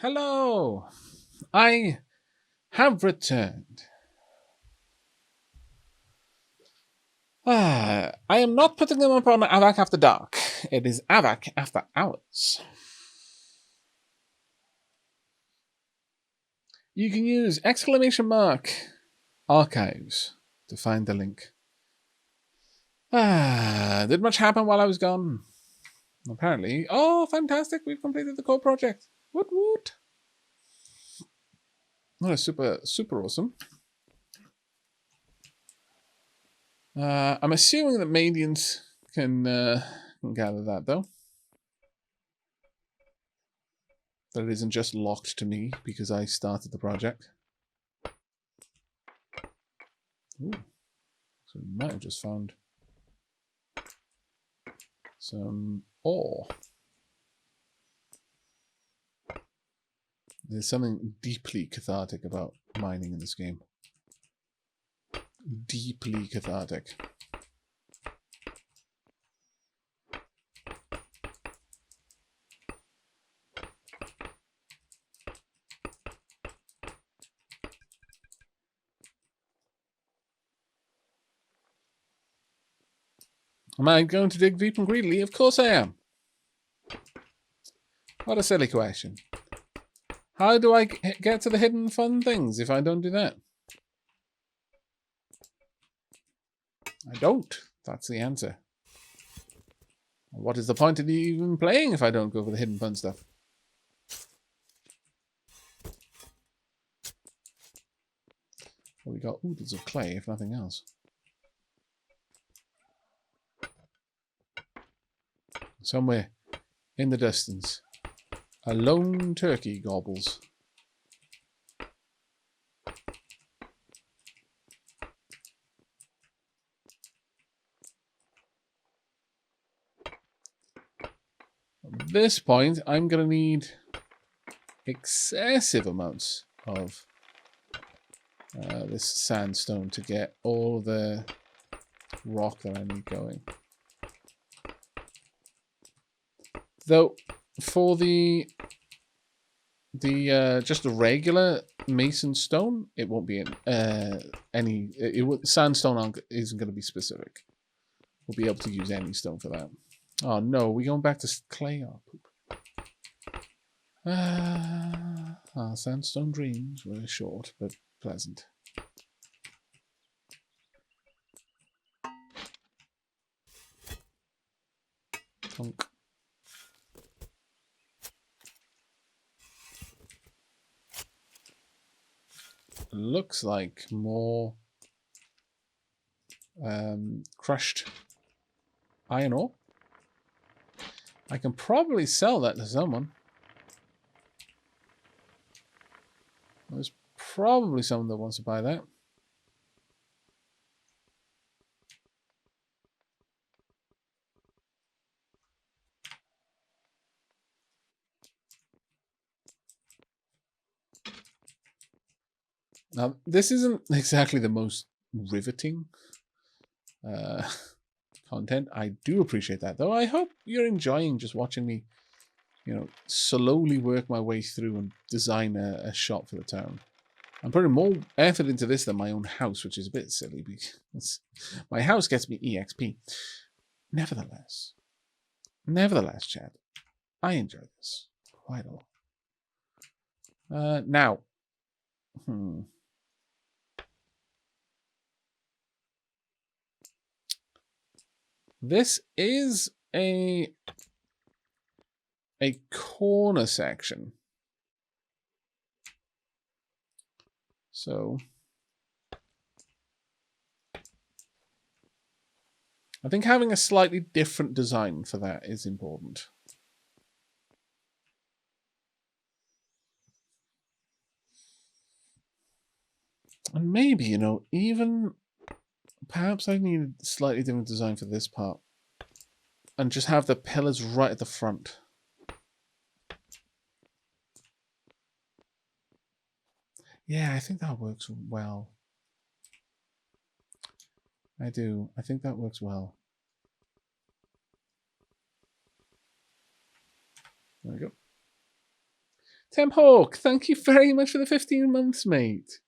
Hello! I have returned. I am not putting them up on Aavak After Dark. It is Aavak After Hours. You can use exclamation mark archives to find the link. Did much happen while I was gone? Apparently. Oh, fantastic! We've completed the core project. Woot woot! That is super awesome. I'm assuming that Madians can gather that though. That it isn't just locked to me because I started the project. Ooh. So we might have just found some ore. There's something deeply cathartic about mining in this game. Deeply cathartic. Am I going to dig deep and greedily? Of course I am. What a silly question. How do I get to the hidden fun things if I don't do that? I don't. That's the answer. What is the point of even playing if I don't go for the hidden fun stuff? Well, we got oodles of clay, if nothing else. Somewhere in the distance, a lone turkey gobbles. At this point, I'm going to need excessive amounts of this sandstone to get all the rock that I need going. Though, for the just a regular mason stone, it won't be any. Sandstone isn't going to be specific. We'll be able to use any stone for that. Oh no, we're going back to clay. Oh, poop. Our sandstone dreams were short but pleasant. Punk. Looks like more crushed iron ore. I can probably sell that to someone. There's probably someone that wants to buy that. Now, this isn't exactly the most riveting content. I do appreciate that, though. I hope you're enjoying just watching me, slowly work my way through and design a shop for the town. I'm putting more effort into this than my own house, which is a bit silly because my house gets me EXP. Nevertheless, Chad, I enjoy this quite a lot. Now, this is a corner section. So I think having a slightly different design for that is important. And maybe, even perhaps I need a slightly different design for this part. And just have the pillars right at the front. Yeah, I think that works well. I do. I think that works well. There we go. Tim Hawk, thank you very much for the 15 months, mate.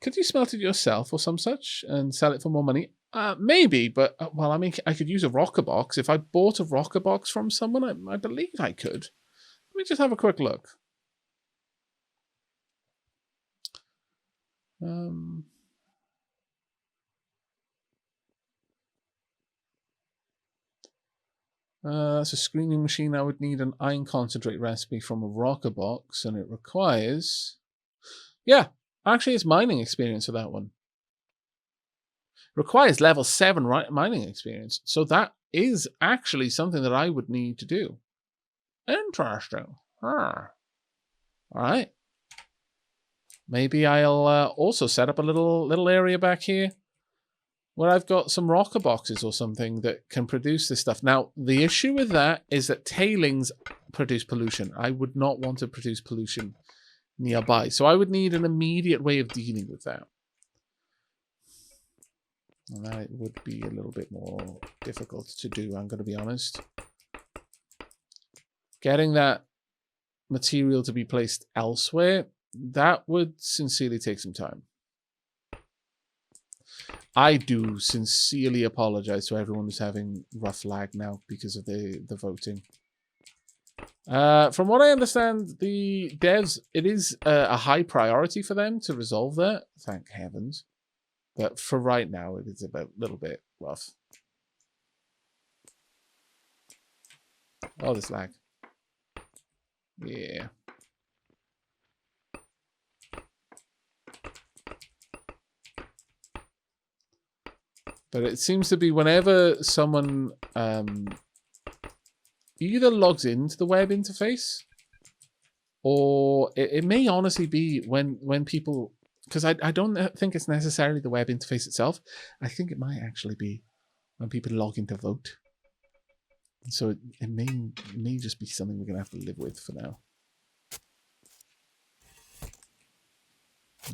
Could you smelt it yourself or some such and sell it for more money? Maybe, but, well, I mean, I could use a rocker box. If I bought a rocker box from someone, I believe I could. Let me just have a quick look. That's a screening machine. I would need an iron concentrate recipe from a rocker box, and it requires... Yeah, actually, it's mining experience for that one. Requires level 7 mining experience. So that is actually something that I would need to do. Interesting. All right. Maybe I'll also set up a little area back here where I've got some rocker boxes or something that can produce this stuff. Now, the issue with that is that tailings produce pollution. I would not want to produce pollution nearby. So I would need an immediate way of dealing with that. And that would be a little bit more difficult to do, I'm going to be honest. Getting that material to be placed elsewhere, that would sincerely take some time. I do sincerely apologize to everyone who's having rough lag now because of the voting. From what I understand, the devs, it is a high priority for them to resolve that. Thank heavens. But for right now, it is a little bit rough. Oh, this lag. Yeah. But it seems to be whenever someone either logs into the web interface, or it may honestly be when people... Because I don't think it's necessarily the web interface itself. I think it might actually be when people log in to vote. So it may just be something we're going to have to live with for now.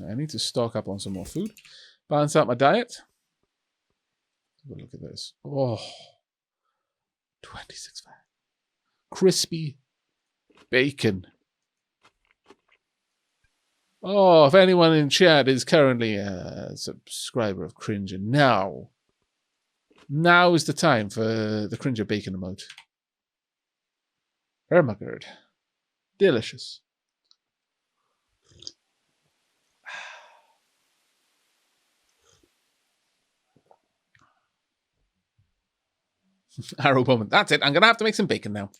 I need to stock up on some more food. Balance out my diet. Look at this. Oh, 26 fat. Crispy bacon. Oh, if anyone in chat is currently a subscriber of Cringer, now is the time for the Cringer bacon emote. Oh my god. Delicious. Arrow moment. That's it. I'm going to have to make some bacon now.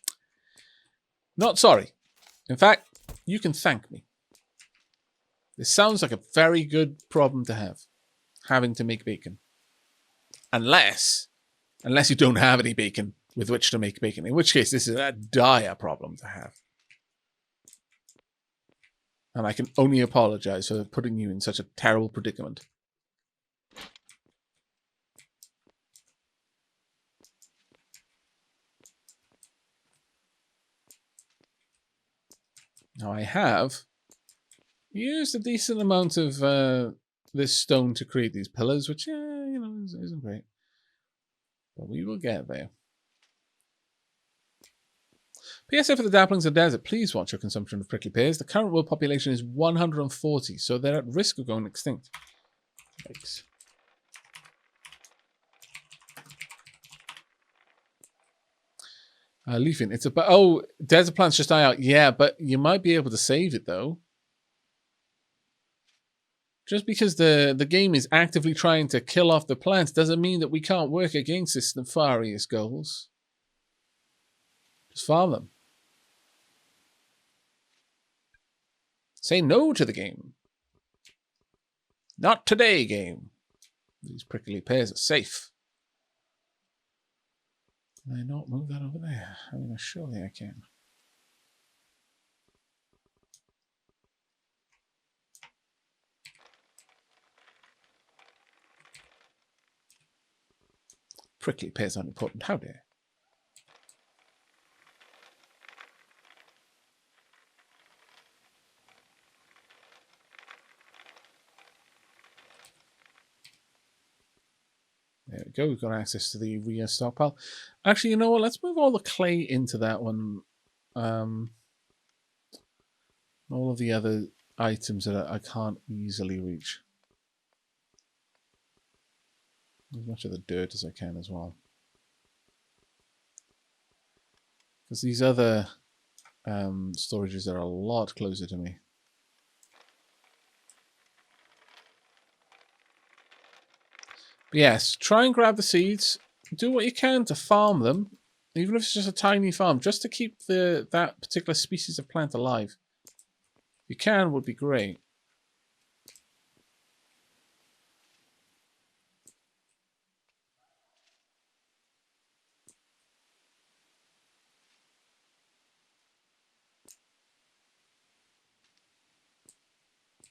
Not sorry. In fact, you can thank me. This sounds like a very good problem to have. Having to make bacon. Unless you don't have any bacon with which to make bacon. In which case, this is a dire problem to have. And I can only apologize for putting you in such a terrible predicament. Now I have used a decent amount of this stone to create these pillars, which, isn't great. But we will get there. PSA for the dapperlings of the desert. Please watch your consumption of prickly pears. The current world population is 140, so they're at risk of going extinct. Yikes. Leafing. It's about... Oh, desert plants just die out. Yeah, but you might be able to save it, though. Just because the game is actively trying to kill off the plants doesn't mean that we can't work against its nefarious goals. Just farm them. Say no to the game. Not today, game. These prickly pears are safe. Can I not move that over there? I mean, surely I can. Prickly pears aren't important. How dare. There we go. We've got access to the rear stockpile. Actually, you know what? Let's move all the clay into that one. All of the other items that I can't easily reach. As much of the dirt as I can as well. Because these other storages are a lot closer to me. But yes, try and grab the seeds. Do what you can to farm them. Even if it's just a tiny farm. Just to keep that particular species of plant alive. If you can, would be great.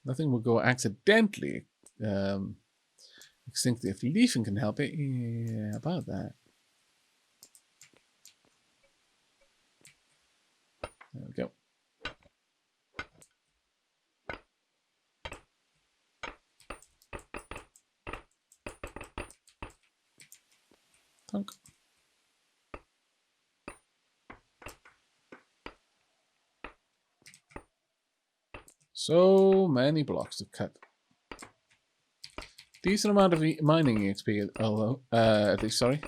Nothing will go accidentally extinct if leafing can help it. Yeah, about that. There we go. Thunk. So many blocks to cut. Decent amount of mining XP, although, at least, sorry.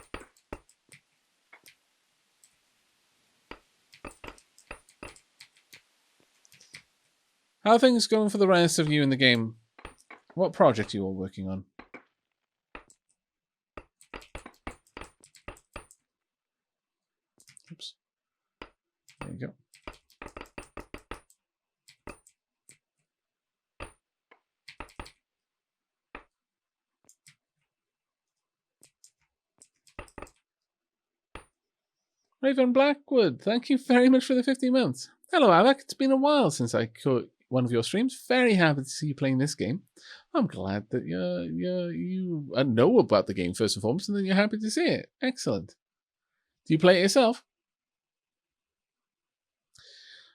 How are things going for the rest of you in the game? What project are you all working on? Oops. There you go. Raven Blackwood, thank you very much for the 15 months. Hello, Aavak. It's been a while since I caught one of your streams. Very happy to see you playing this game. I'm glad that you know about the game first and foremost, and then you're happy to see it. Excellent. Do you play it yourself?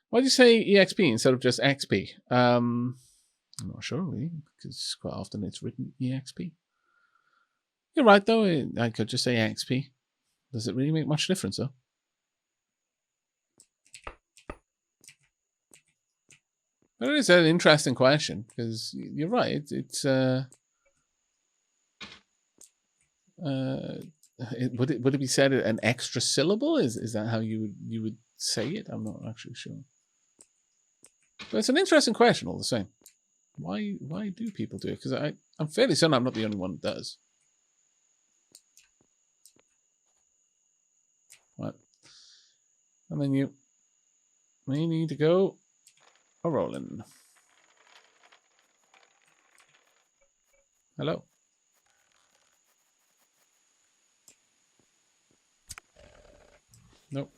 Why do you say EXP instead of just XP? I'm not sure, really, because quite often it's written EXP. You're right, though. I could just say XP. Does it really make much difference, though? But it is an interesting question, because you're right. Would it be said an extra syllable? Is that how you would say it? I'm not actually sure. But it's an interesting question all the same. Why do people do it? Because I'm fairly certain I'm not the only one that does. Right. And then you may need to go a-rolling. Hello. Nope.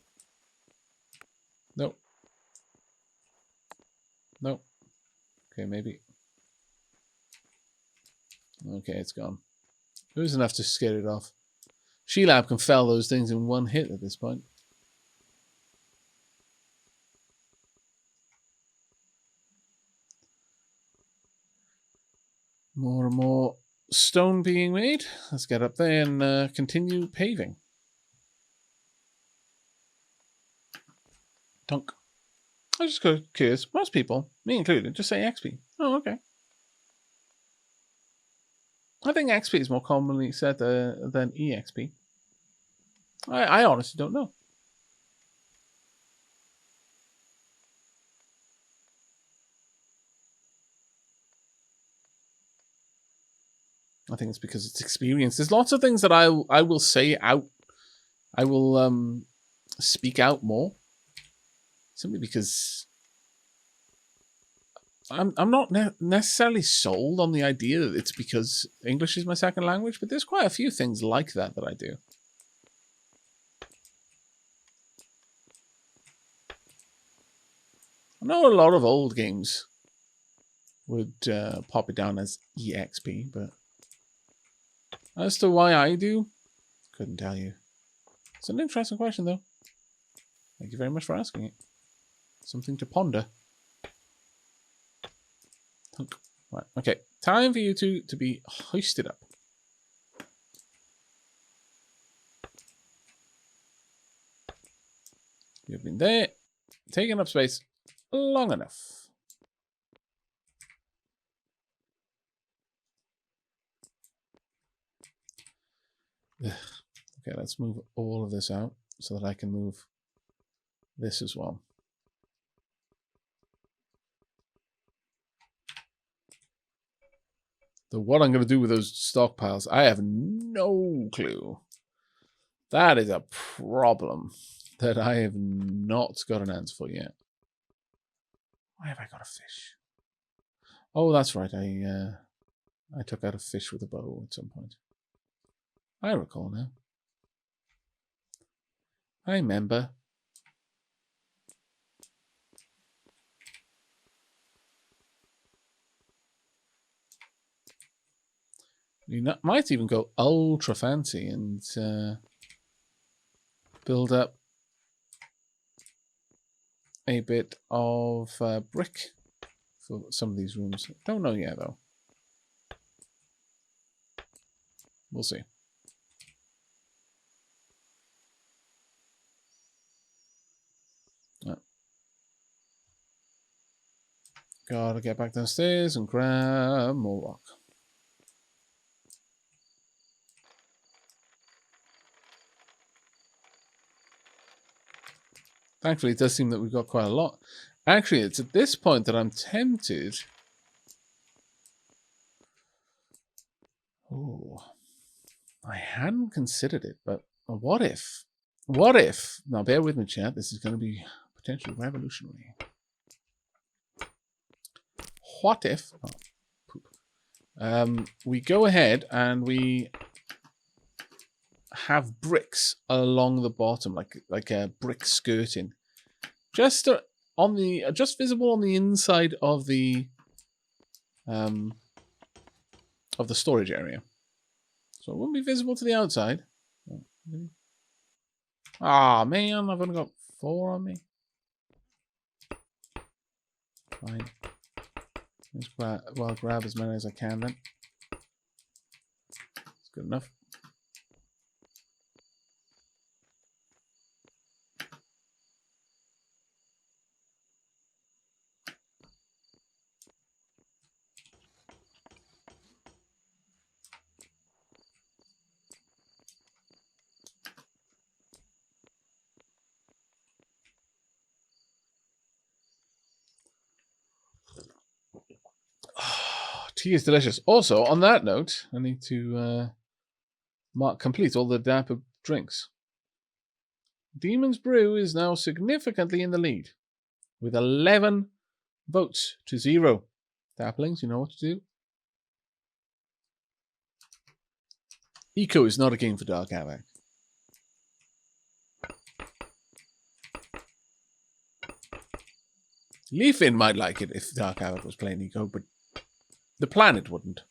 Nope. Nope. Okay, maybe. Okay, it's gone. It was enough to scare it off. Sheilab can fell those things in one hit at this point. More and more stone being made. Let's get up there and continue paving. Tunk. I was just curious. Most people, me included, just say XP. Oh, okay. I think XP is more commonly said than EXP. I honestly don't know. I think it's because it's experience. There's lots of things that I will say out. I will speak out more. Simply because I'm not necessarily sold on the idea that it's because English is my second language, but there's quite a few things like that I do. I know a lot of old games would pop it down as EXP, but as to why I do, couldn't tell you. It's an interesting question, though. Thank you very much for asking it. Something to ponder. Right, okay. Time for you two to be hoisted up. You've been there, taking up space long enough. Ugh. Okay, let's move all of this out so that I can move this as well. So what I'm going to do with those stockpiles, I have no clue. That is a problem that I have not got an answer for yet. Why have I got a fish? Oh, that's right. I took out a fish with a bow at some point. I recall now. I remember. You might even go ultra fancy and build up a bit of brick for some of these rooms. Don't know yet, though. We'll see. Gotta get back downstairs and grab more rock. Thankfully, it does seem that we've got quite a lot. Actually, it's at this point that I'm tempted. Oh, I hadn't considered it, but what if? What if? Now, bear with me, chat. This is going to be potentially revolutionary. What if? Oh, poop. We go ahead and we have bricks along the bottom, like a brick skirting, just visible on the inside of the storage area, so it wouldn't be visible to the outside. Ah, man, I've only got 4 on me. Fine. Let's grab as many as I can then. It's good enough. Tea is delicious. Also, on that note, I need to complete all the dapper drinks. Demon's Brew is now significantly in the lead, with 11 votes to 0. Dapperlings, you know what to do. Eco is not a game for Dark Aavak. Leafin might like it if Dark Aavak was playing Eco, but the planet wouldn't.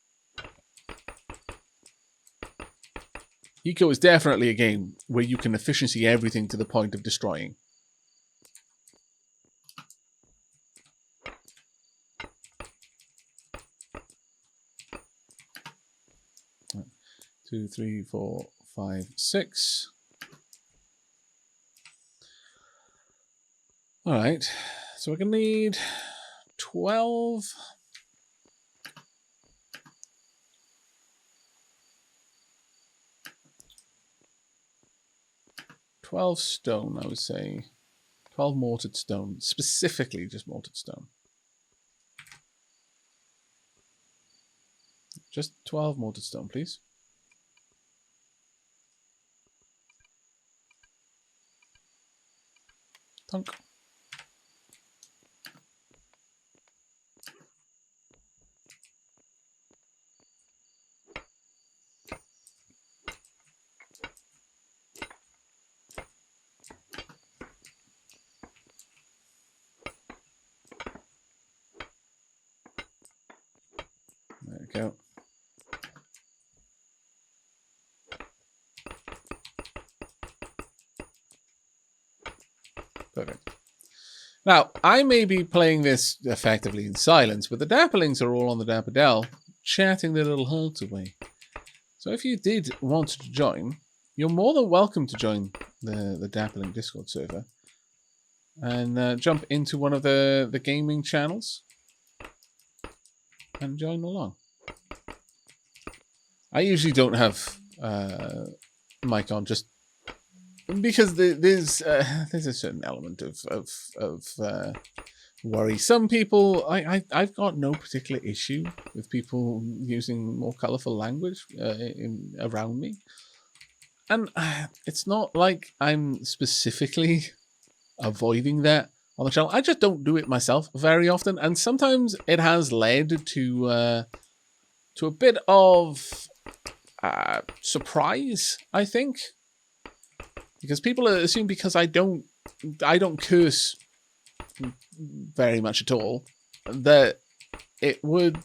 Eco is definitely a game where you can efficiency everything to the point of destroying. One, 2, 3, 4, 5, 6. All right, so we're gonna need 12. 12 stone, I would say. 12 mortared stone. Specifically just mortared stone. Just 12 mortared stone, please. Tunk. There we go. Perfect. Now, I may be playing this effectively in silence, but the dapperlings are all on the Dapper Dell, chatting their little hearts away. So if you did want to join, you're more than welcome to join the Dapperling Discord server. and jump into one of the gaming channels and join along. I usually don't have mic on just because there's a certain element of worry. Some people, I've got no particular issue with people using more colorful language around me, and it's not like I'm specifically avoiding that on the channel. I just don't do it myself very often, and sometimes it has led to a bit of surprise, I think, because people assume because I don't curse very much at all, that it would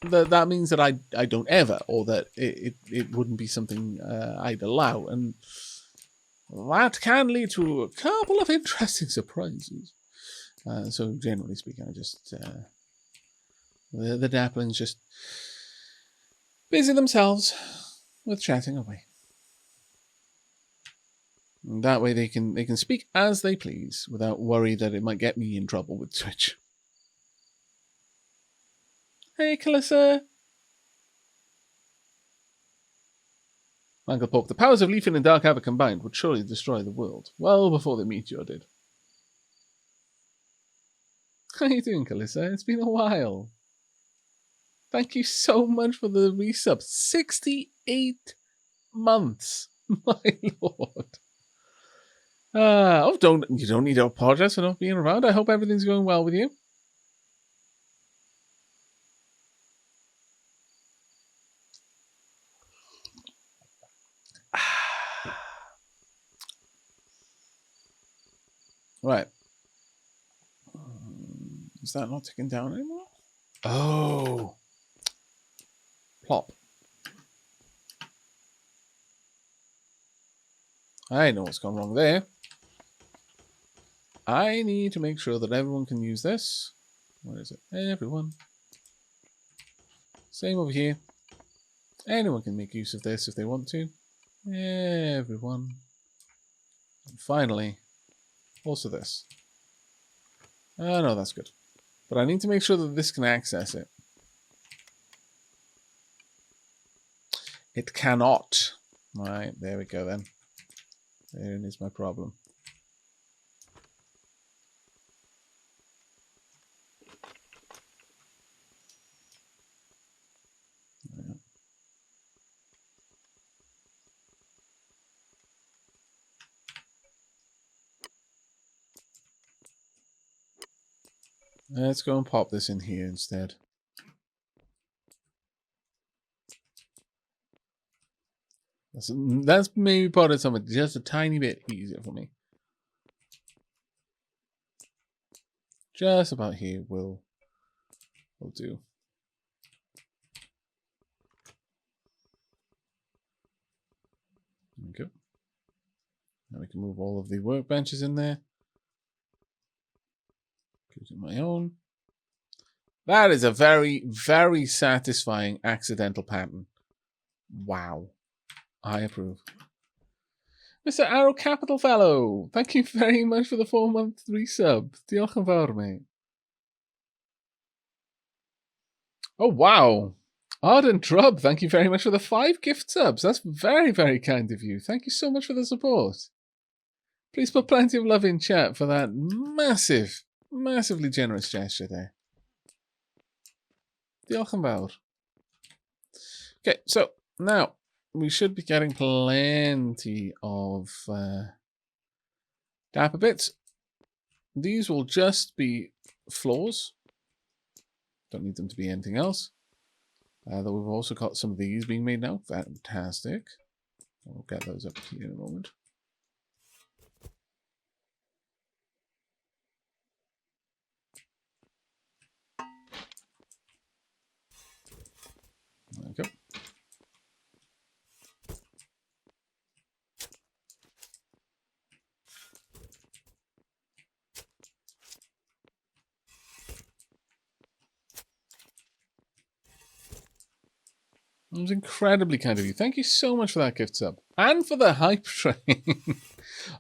that means that I don't ever, or that it wouldn't be something I'd allow, and that can lead to a couple of interesting surprises. So generally speaking, I just the dapperlings just busy themselves with chatting away. And that way they can speak as they please without worry that it might get me in trouble with Twitch. Hey, Calissa. Uncle Pope, the powers of Leafin and Dark Aavak combined would surely destroy the world, well before the meteor did. How you doing, Calissa? It's been a while. Thank you so much for the resub. 68 months. My lord. You don't need to apologize for not being around. I hope everything's going well with you. Right. Is that not ticking down anymore? Oh. Plop. I know what's gone wrong there. I need to make sure that everyone can use this. Where is it? Everyone. Same over here. Anyone can make use of this if they want to. Everyone. And finally, also this. Oh, no, that's good. But I need to make sure that this can access it. It cannot. Right, there we go then. Therein is my problem. Let's go and pop this in here instead. That's maybe part of something just a tiny bit easier for me. Just about here will do. There we go. Now we can move all of the workbenches in there. Go to my own. That is a very, very satisfying accidental pattern. Wow. I approve. Mr. Arrow Capital Fellow, thank you very much for the 4-month resub. Diolch yn fawr, mate. Oh, wow. Ardent Drub, thank you very much for the 5 gift subs. That's very, very kind of you. Thank you so much for the support. Please put plenty of love in chat for that massively generous gesture there. Diolch yn fawr. Okay, so now we should be getting plenty of dapper bits. These will just be floors. Don't need them to be anything else. Though we've also got some of these being made now. Fantastic. We'll get those up here in a moment. There we go. That was incredibly kind of you. Thank you so much for that gift sub. And for the hype train.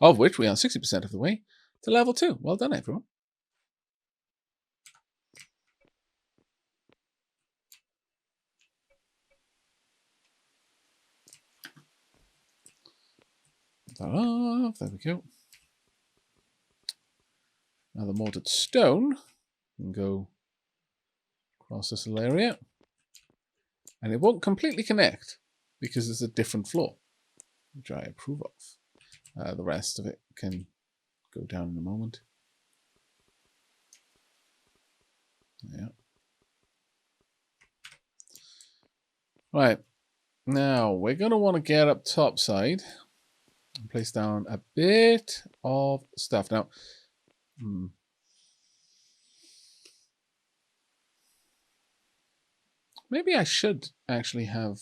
of which we are 60% of the way to level 2. Well done, everyone. Ta-da, there we go. Now the mortared stone can go across this little area. And it won't completely connect because it's a different floor, which I approve of. The rest of it can go down in a moment. Yeah. Right. Now, we're going to want to get up top side and place down a bit of stuff. Now, maybe I should actually have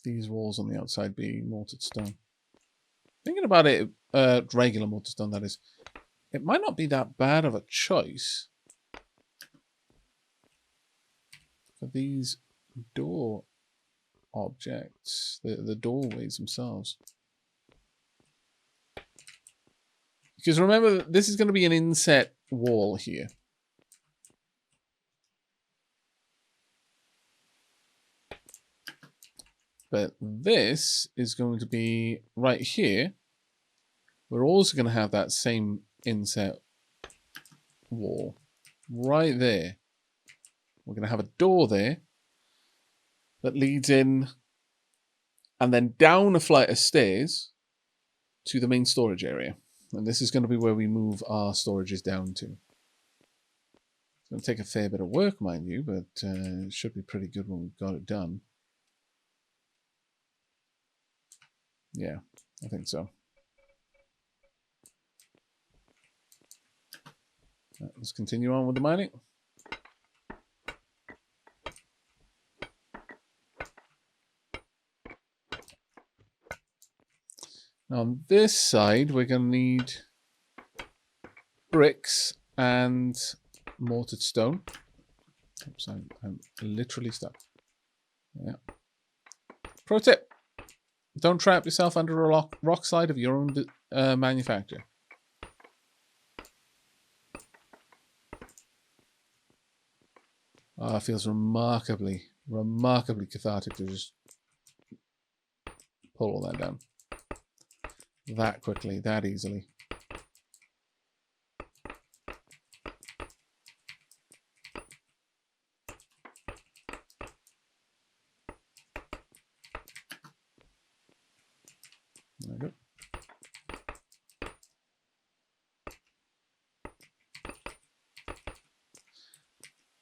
these walls on the outside be mortared stone. Thinking about it, regular mortared stone, that is. It might not be that bad of a choice for these door objects, the doorways themselves. Because remember, this is going to be an inset wall here. But this is going to be right here. We're also going to have that same inset wall right there. We're going to have a door there that leads in and then down a flight of stairs to the main storage area. And this is going to be where we move our storages down to. It's going to take a fair bit of work, mind you, but it should be pretty good when we've got it done. Yeah, I think so. Let's continue on with the mining. Now on this side, we're going to need bricks and mortared stone. Oops, I'm literally stuck. Yeah. Pro tip. Don't trap yourself under a rock slide of your own manufacture. Oh, it feels remarkably cathartic to just pull all that down. That quickly, that easily. There we go.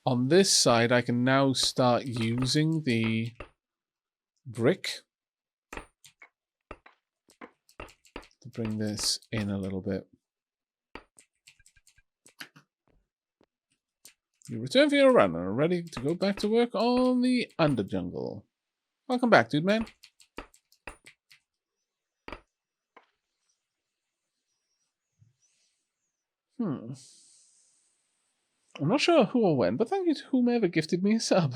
On this side, I can now start using the brick to bring this in a little bit. You return for your run and are ready to go back to work on the Underjungle. Welcome back, dude man. I'm not sure who or when, but thank you to whomever gifted me a sub.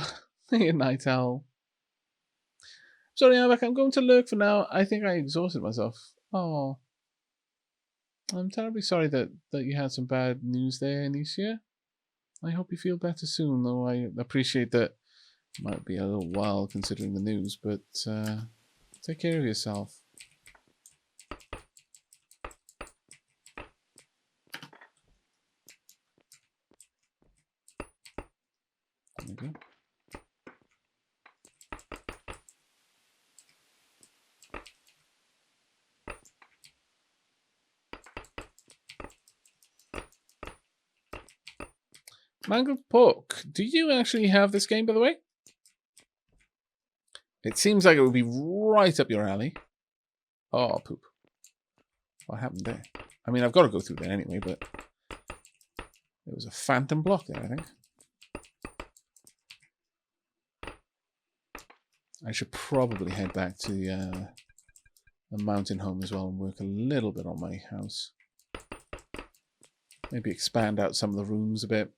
Hey, Night Owl. Sorry, Aavak, I'm going to lurk for now. I think I exhausted myself. Oh. I'm terribly sorry that you had some bad news there, Anicia. I hope you feel better soon, though I appreciate that it might be a little while considering the news, but take care of yourself. There we go. Mangled Pork, do you actually have this game, by the way? It seems like it would be right up your alley. Oh, poop. What happened there? I mean, I've got to go through there anyway, but there was a phantom block there, I think. I should probably head back to the mountain home as well and work a little bit on my house. Maybe expand out some of the rooms a bit.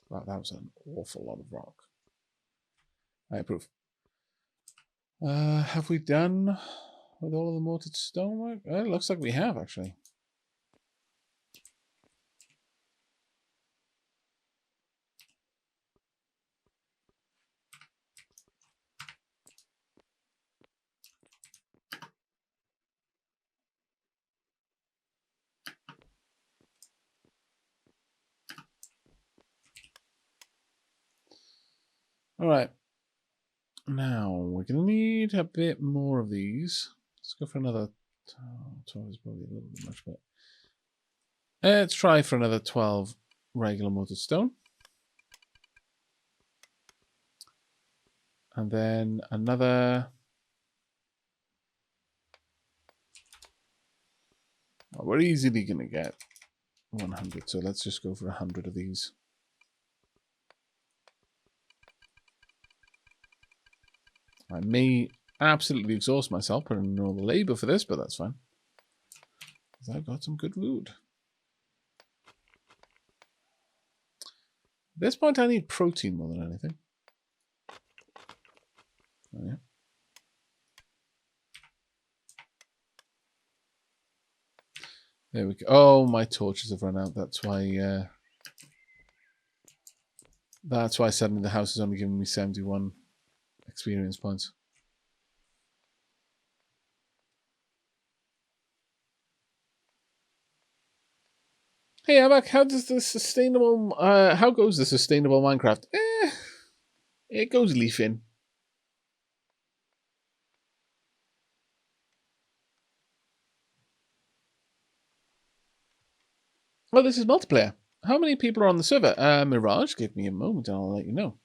Wow, that was an awful lot of rock. I approve. Have we done with all of the mortared stonework? It looks like we have, actually. All right. Now, we're going to need a bit more of these. Let's go for another... 12 is probably a little bit much, but... Let's try for another 12 regular mortared stone. And then another... Oh, we're easily going to get 100, so let's just go for 100 of these. I may absolutely exhaust myself putting in all the labor for this, but that's fine. Because I've got some good wood. At this point, I need protein more than anything. Oh, yeah. There we go. Oh, my torches have run out. That's why. That's why suddenly the house is only giving me 71 experience points. Hey, Aavak, how does the sustainable? How goes the sustainable Minecraft? It goes leafing. Well, this is multiplayer. How many people are on the server? Mirage, give me a moment and I'll let you know.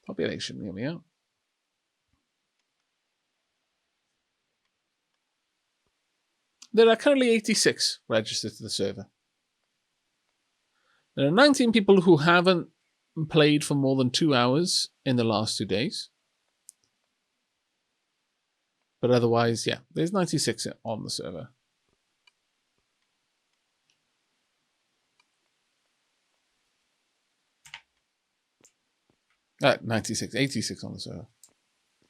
Population, here we are. There are currently 86 registered to the server. There are 19 people who haven't played for more than 2 hours in the last 2 days. But otherwise, yeah, there's 96 on the server. 96, 86 on the server.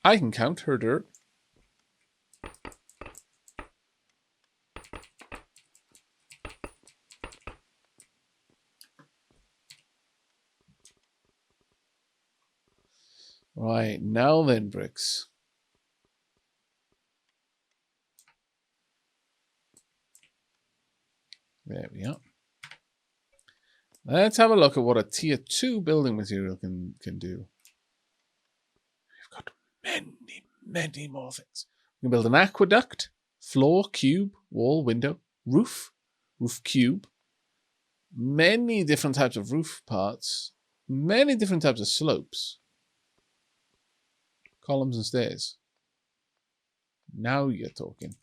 I can count her dirt. Right, now then, bricks. There we are. Let's have a look at what a tier 2 building material can do. We've got many more things. We can build an aqueduct, floor, cube, wall, window, roof cube, many different types of roof parts, many different types of slopes, columns and stairs. Now you're talking.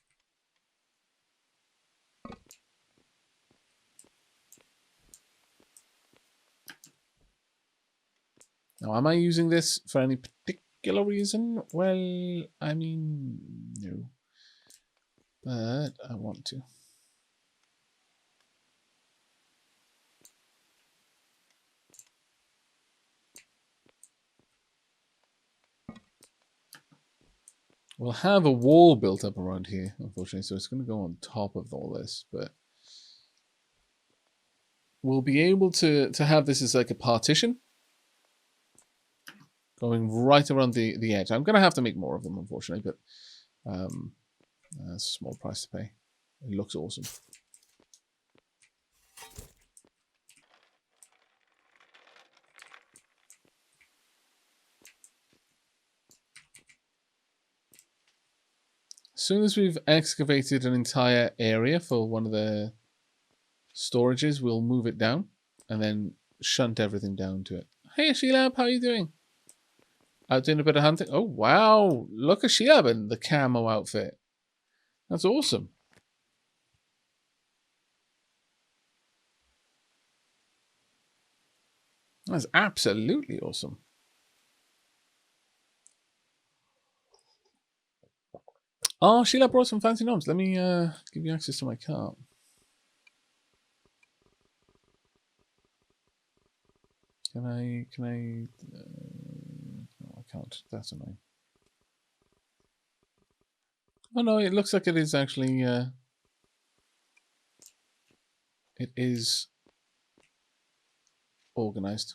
Now, am I using this for any particular reason? Well, I mean, no. But I want to. We'll have a wall built up around here, unfortunately, so it's going to go on top of all this, but we'll be able to have this as like a partition going right around the edge. I'm going to have to make more of them, unfortunately, but that's a small price to pay. It looks awesome. As soon as we've excavated an entire area for one of the storages, we'll move it down and then shunt everything down to it. Hey, Sheila, how are you doing? Out doing a bit of hunting. Oh, wow. Look at Sheila in the camo outfit. That's awesome. That's absolutely awesome. Oh, Sheila brought some fancy gnomes. Let me give you access to my cart. Can I? No, I can't. That's annoying. Oh no, it looks like it is actually. It is organized.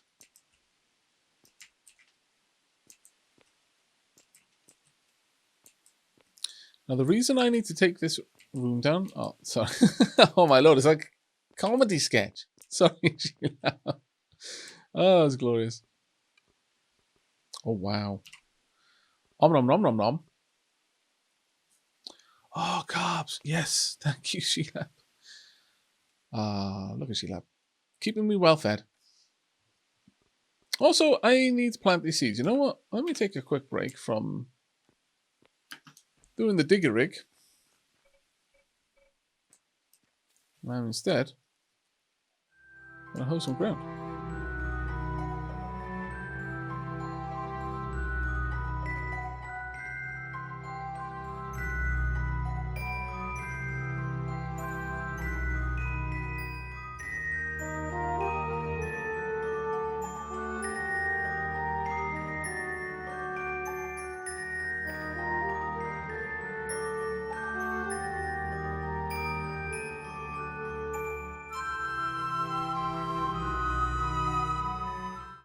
Now the reason I need to take this room down. Oh, sorry. Oh my lord! It's like a comedy sketch. Sorry, Sheila. Oh, it's glorious. Oh wow. Om nom nom nom nom. Oh, carbs. Yes. Thank you, Sheila. Ah, look at Sheila. Keeping me well fed. Also, I need to plant these seeds. You know what? Let me take a quick break from doing the digger rig. And instead, I'm going to hoe some ground.